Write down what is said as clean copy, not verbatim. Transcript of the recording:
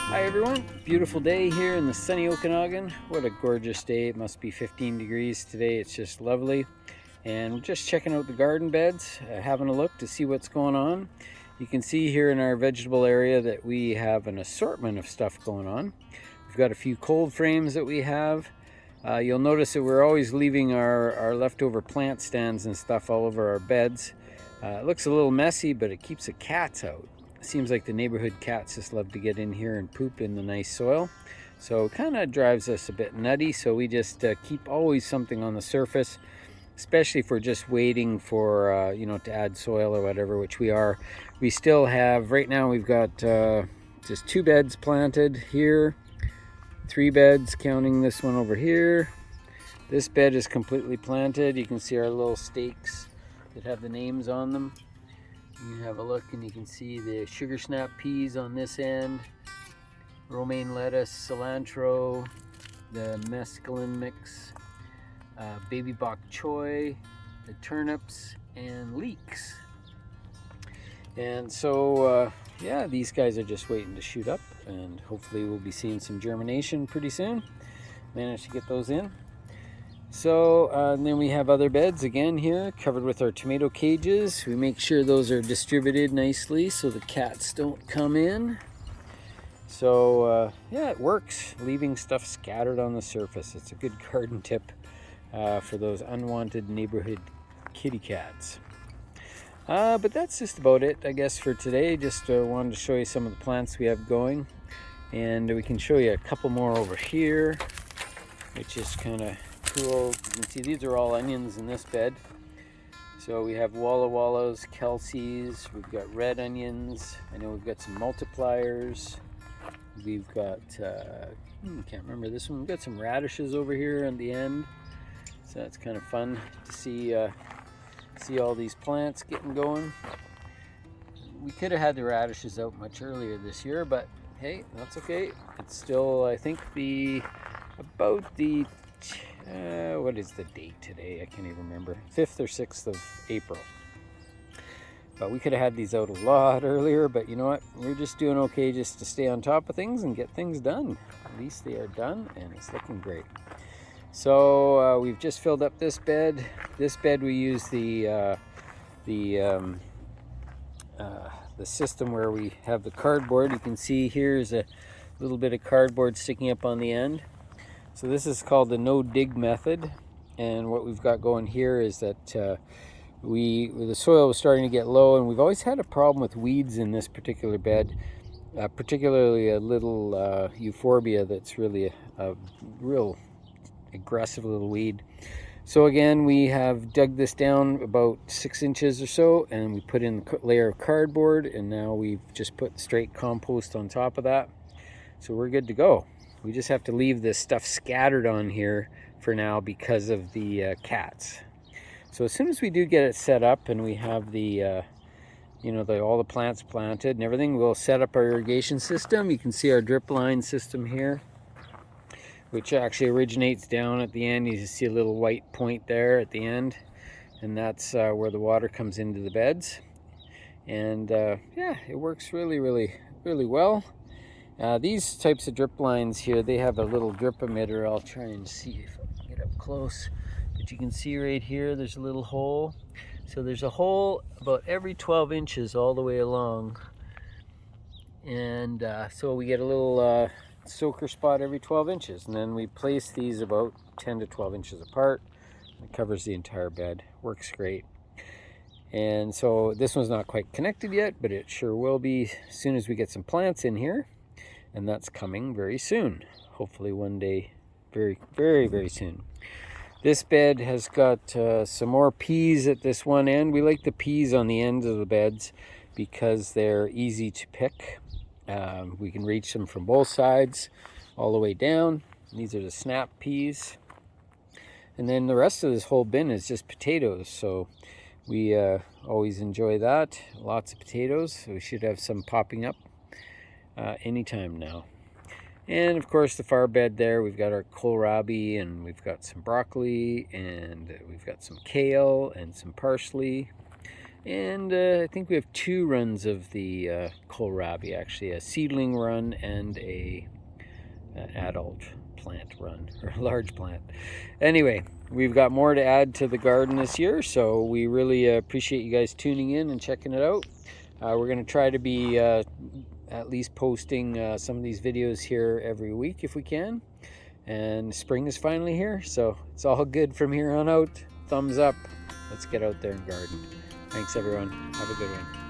Hi everyone, beautiful day here in the sunny Okanagan. What a gorgeous day. It must be 15 degrees today. It's just lovely. And we're just checking out the garden beds, having a look to see what's going on. You can see here in our vegetable area that we have an assortment of stuff going on. We've got a few cold frames that we have. You'll notice that we're always leaving our leftover plant stands and stuff all over our beds. It looks a little messy, but it keeps the cats out. It seems like the neighborhood cats just love to get in here and poop in the nice soil. So it kind of drives us a bit nutty. So we just keep always something on the surface, especially if we're just waiting for, to add soil or whatever, which we are. We still have, right now we've got just 2 beds planted here, 3 beds counting this one over here. This bed is completely planted. You can see our little stakes that have the names on them. You have a look and you can see the sugar snap peas on this end, romaine lettuce, cilantro, the mesclun mix, baby bok choy, the turnips, and leeks. And so, yeah, these guys are just waiting to shoot up, and hopefully we'll be seeing some germination pretty soon. Managed to get those in. So then we have other beds again here covered with our tomato cages. We make sure those are distributed nicely so the cats don't come in. So yeah, it works, leaving stuff scattered on the surface. It's a good garden tip for those unwanted neighborhood kitty cats. But that's just about it, I guess, for today. Just wanted to show you some of the plants we have going, and we can show you a couple more over here, which is kind of cool. You can see these are all onions in this bed. So we have Walla Wallas, Kelseys, we've got red onions. I know we've got some multipliers. We've got, can't remember this one. We've got some radishes over here on the end. So that's kind of fun to see all these plants getting going. We could have had the radishes out much earlier this year, but hey, that's okay. It's still, I think, about the what is the date today? I can't even remember. 5th or 6th of April. But we could have had these out a lot earlier, but you know what? We're just doing okay just to stay on top of things and get things done. At least they are done, and it's looking great. So we've just filled up this bed. This bed we use the system where we have the cardboard. You can see here's a little bit of cardboard sticking up on the end. So this is called the no dig method, and what we've got going here is that the soil was starting to get low, and we've always had a problem with weeds in this particular bed, particularly a little euphorbia that's really a real aggressive little weed. So again, we have dug this down about 6 inches or so, and we put in a layer of cardboard, and now we've just put straight compost on top of that. So we're good to go. We just have to leave this stuff scattered on here for now because of the cats. So as soon as we do get it set up and we have the, all the plants planted and everything, we'll set up our irrigation system. You can see our drip line system here, which actually originates down at the end. You see a little white point there at the end, and that's where the water comes into the beds. And yeah, it works really, really, really well. These types of drip lines here, they have a little drip emitter. I'll try and see if I can get up close. But you can see right here, there's a little hole. So there's a hole about every 12 inches all the way along. And so we get a little soaker spot every 12 inches. And then we place these about 10 to 12 inches apart. It covers the entire bed. Works great. And so this one's not quite connected yet, but it sure will be as soon as we get some plants in here. And that's coming very soon. Hopefully one day, very, very, very soon. This bed has got some more peas at this one end. We like the peas on the ends of the beds because they're easy to pick. We can reach them from both sides all the way down. These are the snap peas. And then the rest of this whole bin is just potatoes. So we always enjoy that. Lots of potatoes. So we should have some popping up anytime now. And of course the far bed there, we've got our kohlrabi, and we've got some broccoli, and we've got some kale and some parsley, And I think we have 2 runs of the kohlrabi, actually, a seedling run and an adult plant run, or a large plant. Anyway, we've got more to add to the garden this year, so we really appreciate you guys tuning in and checking it out. We're going to try to be at least posting some of these videos here every week if we can. And spring is finally here, so it's all good from here on out. Thumbs up. Let's get out there and garden. Thanks everyone. Have a good one.